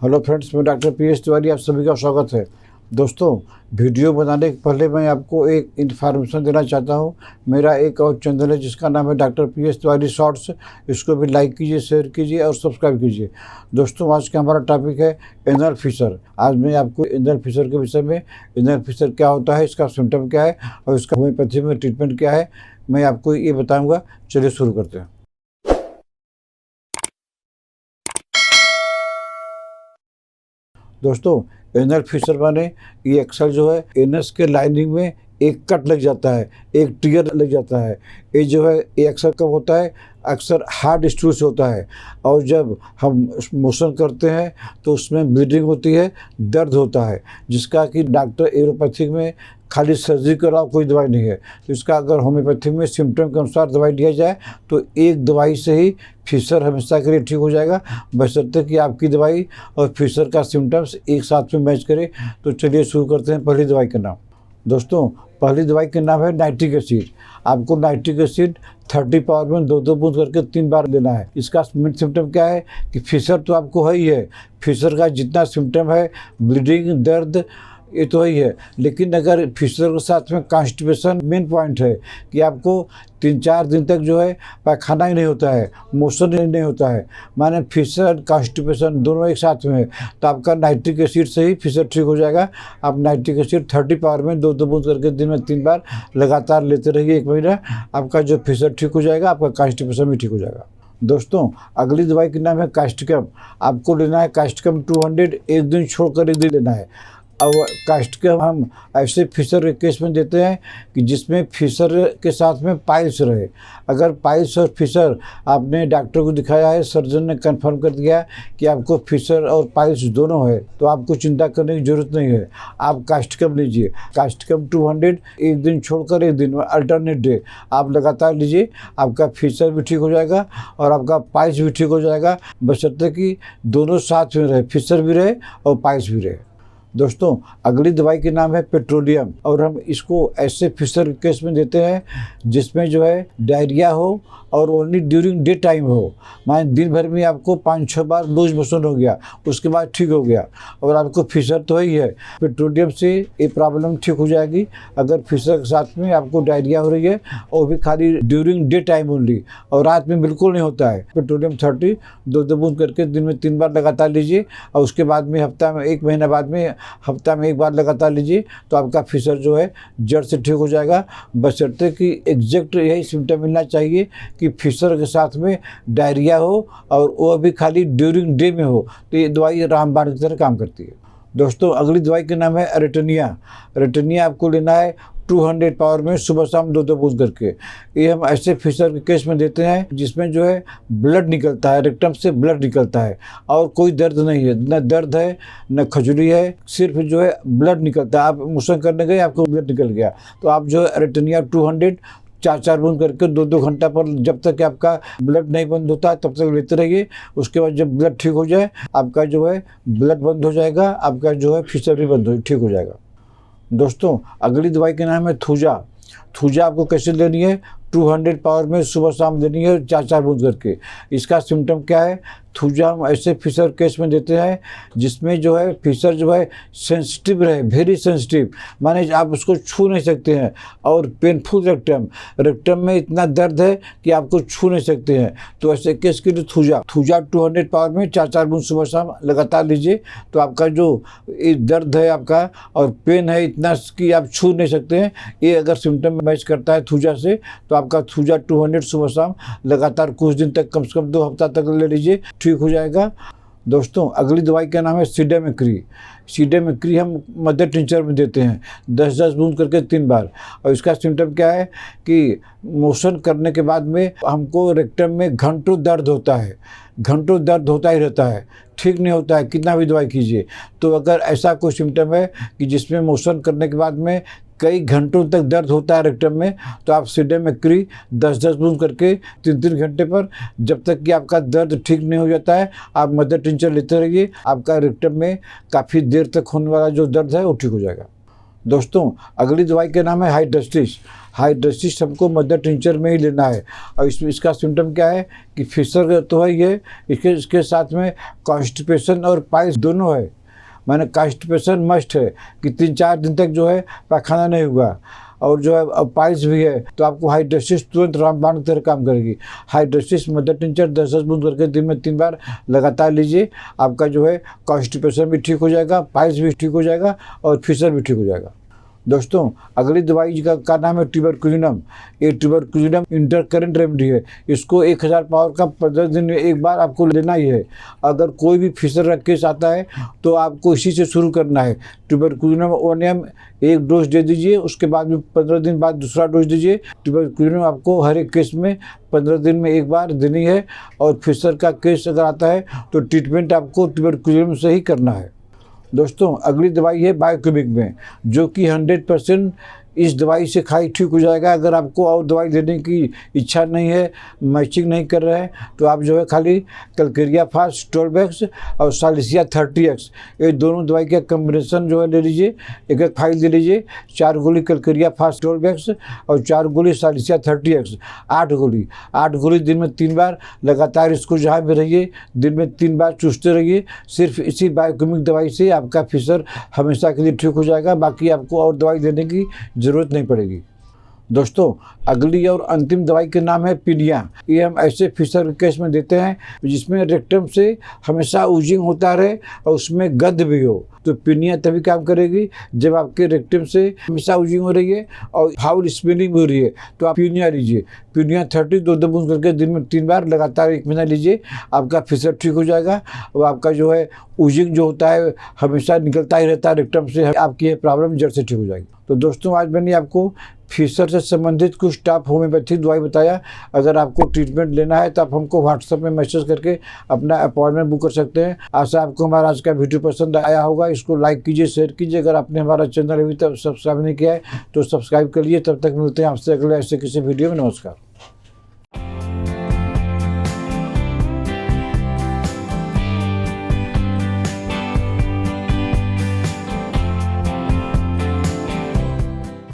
Hello friends, मैं doctor P S Tiwari, आप सभी का स्वागत है। दोस्तों, वीडियो बनाने के पहले मैं आपको एक इन्फॉर्मेशन देना चाहता हूँ। मेरा एक और चैनल है जिसका नाम है doctor P S Tiwari shorts. इसको भी लाइक कीजिए, शेयर कीजिए और सब्सक्राइब कीजिए। दोस्तों, आज का हमारा टॉपिक है एनल फिशर। आज मैं आपको एनल फिशर के विषय में, एनल फिशर क्या होता है, इसका सिम्टम क्या है और इसका होम्योपैथी में ट्रीटमेंट क्या है, मैं आपको ये बताऊँगा। चलिए शुरू करते हैं। दोस्तों, एनल फिशर माने ये अक्सर जो है एनस के लाइनिंग में एक कट लग जाता है, एक टीयर लग जाता है। ये जो है ये अक्सर कब होता है, अक्सर हार्ड स्टूल से होता है। और जब हम मोशन करते हैं तो उसमें ब्लीडिंग होती है, दर्द होता है, जिसका कि डॉक्टर एलोपैथिक में खाली सर्जरी के अलावा कोई दवाई नहीं है। तो इसका अगर होम्योपैथिक में सिम्टम के अनुसार दवाई दिया जाए तो एक दवाई से ही फिशर हमेशा के लिए ठीक हो जाएगा, बशर्ते कि आपकी दवाई और फिशर का सिम्टम्स एक साथ में मैच करे। तो चलिए शुरू करते हैं पहली दवाई का नाम। दोस्तों, पहली दवाई का नाम है नाइट्रिक एसिड। आपको नाइट्रिक एसिड 30 पावर में 2-2 बूंद करके 3 बार लेना है। इसका मेन सिम्टम क्या है कि फिशर तो आपको है ही है। फिशर का जितना सिम्टम है, ब्लीडिंग, दर्द, ये तो ही है। लेकिन अगर फिशर के साथ में कॉन्स्टिपेशन मेन पॉइंट है कि आपको 3-4 दिन तक जो है पैखाना ही नहीं होता है, मोशन ही नहीं होता है, माने फिशर कॉन्स्टिपेशन दोनों एक साथ में है, तो आपका नाइट्रिक एसिड से ही फिशर ठीक हो जाएगा। आप नाइट्रिक एसिड 30 पावर में 2-2 बूंद करके दिन में 3 बार लगातार लेते रहिए 1 महीना। आपका जो फिशर ठीक हो जाएगा, आपका कॉन्स्टिपेशन भी ठीक हो जाएगा। दोस्तों, अगली दवाई का नाम है कास्टिकम। आपको लेना है कास्टिकम 200, एक दिन छोड़कर एक दिन लेना है। अब कास्टिकम हम ऐसे फिशर के केस में देते हैं कि जिसमें फिशर के साथ में पाइल्स रहे। अगर पाइल्स और फिशर आपने डॉक्टर को दिखाया है, सर्जन ने कंफर्म कर दिया कि आपको फिशर और पाइल्स दोनों है, तो आपको चिंता करने की ज़रूरत नहीं है। आप कास्टिकम लीजिए, कास्टिकम 200, एक दिन छोड़कर एक दिन, अल्टरनेट डे आप लगातार लीजिए। आपका फिशर भी ठीक हो जाएगा और आपका पाइल्स भी ठीक हो जाएगा, बशर्ते कि दोनों साथ में रहे, फिशर भी रहे और पाइल्स भी रहे। दोस्तों, अगली दवाई के नाम है पेट्रोलियम, और हम इसको ऐसे फिशर के केस में देते हैं जिसमें जो है डायरिया हो और ओनली ड्यूरिंग डे टाइम हो। माने दिन भर में आपको 5-6 बार लूज मोशन हो गया, उसके बाद ठीक हो गया और आपको फिशर तो ही है। पेट्रोलियम से ये प्रॉब्लम ठीक हो जाएगी। अगर फिशर के साथ में आपको डायरिया हो रही है और भी खाली ड्यूरिंग डे टाइम ओनली, और रात में बिल्कुल नहीं होता है, पेट्रोलियम 30 2-2 बूंद करके दिन में 3 बार लगातार लीजिए। और उसके बाद में हफ्ता में 1 महीना बाद में हफ्ता में 1 बार लगातार लीजिए, तो आपका फिशर जो है जड़ से ठीक हो जाएगा, बशर्ते कि एग्जैक्ट यही सिम्टम मिलना चाहिए कि फिशर के साथ में डायरिया हो और वो भी खाली ड्यूरिंग डे में हो। तो ये दवाई रामबाण की तरह काम करती है। दोस्तों, अगली दवाई का नाम है रेटिनिया। रेटिनिया आपको लेना है 200 पावर में सुबह शाम 2-2 बूंद करके। ये हम ऐसे फिशर के केस में देते हैं जिसमें जो है ब्लड निकलता है, रेक्टम से ब्लड निकलता है और कोई दर्द नहीं है, न दर्द है न खजुली है, सिर्फ जो है ब्लड निकलता है। आप मोशन करने गए, आपको ब्लड निकल गया, तो आप जो है रेटिनिया 200 4-4 बूंद करके 2-2 घंटा पर, जब तक आपका ब्लड नहीं बंद होता तब तक लेते रहिए। उसके बाद जब ब्लड ठीक हो जाए, आपका जो है ब्लड बंद हो जाएगा, आपका जो है फिशर भी ठीक हो जाएगा। दोस्तों, अगली दवाई का नाम है थूजा। थूजा आपको कैसे लेनी है, 200 पावर में सुबह शाम लेनी है 4-4 बूंद करके। इसका सिम्टम क्या है, थूजा हम ऐसे फिशर केस में देते हैं जिसमें जो है फिशर जो है सेंसिटिव रहे, वेरी सेंसिटिव, माने आप उसको छू नहीं सकते हैं, और पेनफुल रेक्टम में इतना दर्द है कि आपको छू नहीं सकते हैं। तो ऐसे केस के लिए थूजा 200 पावर में 4-4 बूंद सुबह शाम लगातार लीजिए, तो आपका जो दर्द है आपका और पेन है इतना कि आप छू नहीं सकते हैं, ये अगर सिम्टम मैच करता है थूजा से, तो आपका थूजा 200 सुबह शाम लगातार कुछ दिन तक, कम से कम 2 हफ्ता तक ले लीजिए, ठीक हो जाएगा। दोस्तों, अगली दवाई का नाम है सीडेमेक्री। सीडेमेक्री हम मदर टिंचर में देते हैं 10-10 बूंद करके 3 बार। और इसका सिम्टम क्या है कि मोशन करने के बाद में हमको रेक्टम में घंटों दर्द होता है, घंटों दर्द होता ही रहता है, ठीक नहीं होता है, कितना भी दवाई कीजिए। तो अगर ऐसा कोई सिम्टम है कि जिसमें मोशन करने के बाद में कई घंटों तक दर्द होता है रेक्टम में, तो आप सीडेमेक्री 10-10 बूंद करके 3-3 घंटे पर, जब तक कि आपका दर्द ठीक नहीं हो जाता है, आप मदर टिंचर लेते रहिए। आपका रेक्टम में काफ़ी देर तक होने वाला जो दर्द है वो ठीक हो जाएगा। दोस्तों अगली दवाई का नाम है हाइड्रेस्टिस। हाइड्रेस्टिस हमको मदर टिंचर में ही लेना है। और इसका सिम्टम क्या है कि फिशर तो है ये, इसके साथ में कॉन्स्टिपेशन और पाइल्स दोनों है। मैंने कॉन्स्टिपेशन मस्ट है कि 3-4 दिन तक जो है पैखाना नहीं हुआ, और जो है पाइल्स भी है, तो आपको हाइड्रेस्टिस तुरंत रामबाण की तरह काम करेगी। हाइड्रेस्टिस मदर टिंचर 10-10 बूंद करके दिन में 3 बार लगातार लीजिए। आपका जो है कॉन्स्टिपेशन भी ठीक हो जाएगा, पाइल्स भी ठीक हो जाएगा और फिशर भी ठीक हो जाएगा। दोस्तों अगली दवाई का नाम है ट्यूबरकुलिनम। ये ट्यूबरकुलिनम इंटरकरेंट रेमेडी है। इसको 1000 पावर का 15 दिन में एक बार आपको लेना ही है। अगर कोई भी फिशर का केस आता है तो आपको इसी से शुरू करना है। ट्यूबरकुलिनम 1 ml एक डोज दे दीजिए, उसके बाद में 15 दिन बाद दूसरा डोज दीजिए। ट्यूबरकुलिनम आपको हर एक केस में 15 दिन में एक बार देनी है। और फिशर का केस अगर आता है तो ट्रीटमेंट आपको ट्यूबरकुलिनम से ही करना है। दोस्तों अगली दवाई है बायोकेमिक में, जो कि 100% इस दवाई से खाई ठीक हो जाएगा। अगर आपको और दवाई लेने की इच्छा नहीं है, मैचिंग नहीं कर रहे हैं, तो आप जो है खाली कैलकेरिया फास्ट 12x और सालिसिया 30x ये दोनों दवाई का कम्बिनेशन जो है ले लीजिए। एक फाइल ले लीजिए। 4 गोली कैलकेरिया फास्ट 12x और 4 गोली सालिसिया 30x, 8 गोली दिन में 3 बार लगातार इसको जहाँ भी रहिए दिन में 3 बार चूसते रहिए। सिर्फ इसी बायोकेमिक दवाई से आपका फिशर हमेशा के लिए ठीक हो जाएगा। बाकी आपको और दवाई लेने की जरूरत नहीं पड़ेगी। दोस्तों अगली और अंतिम दवाई के नाम है पिनिया। ये हम ऐसे फिशर के केस में देते हैं जिसमें रेक्टम से हमेशा ऊजिंग होता रहे और उसमें गंध भी हो। तो पिनिया तभी काम करेगी जब आपके रेक्टम से हमेशा ऊजिंग हो रही है और फाउल स्मेलिंग हो रही है, तो आप पिनिया लीजिए। पिनिया 30 2 बूंद करके दिन में 3 बार लगातार 1 महीना लीजिए। आपका फिशर ठीक हो जाएगा और आपका जो है ऊजिंग जो होता है हमेशा निकलता ही रहता है रेक्टम से, आपकी ये प्रॉब्लम जड़ से ठीक हो जाएगी। तो दोस्तों आज मैंने आपको फिशर से संबंधित कुछ टॉप होम्योपैथिक दवाई बताया। अगर आपको ट्रीटमेंट लेना है तो आप हमको व्हाट्सएप में मैसेज करके अपना अपॉइंटमेंट बुक कर सकते हैं। आशा आपको हमारा आज का वीडियो पसंद आया होगा। इसको लाइक कीजिए, शेयर कीजिए। अगर आपने हमारा चैनल अभी तक सब्सक्राइब नहीं किया है तो सब्सक्राइब कर लीजिए। तब तक मिलते हैं आपसे अगले ऐसे किसी वीडियो में। नमस्कार।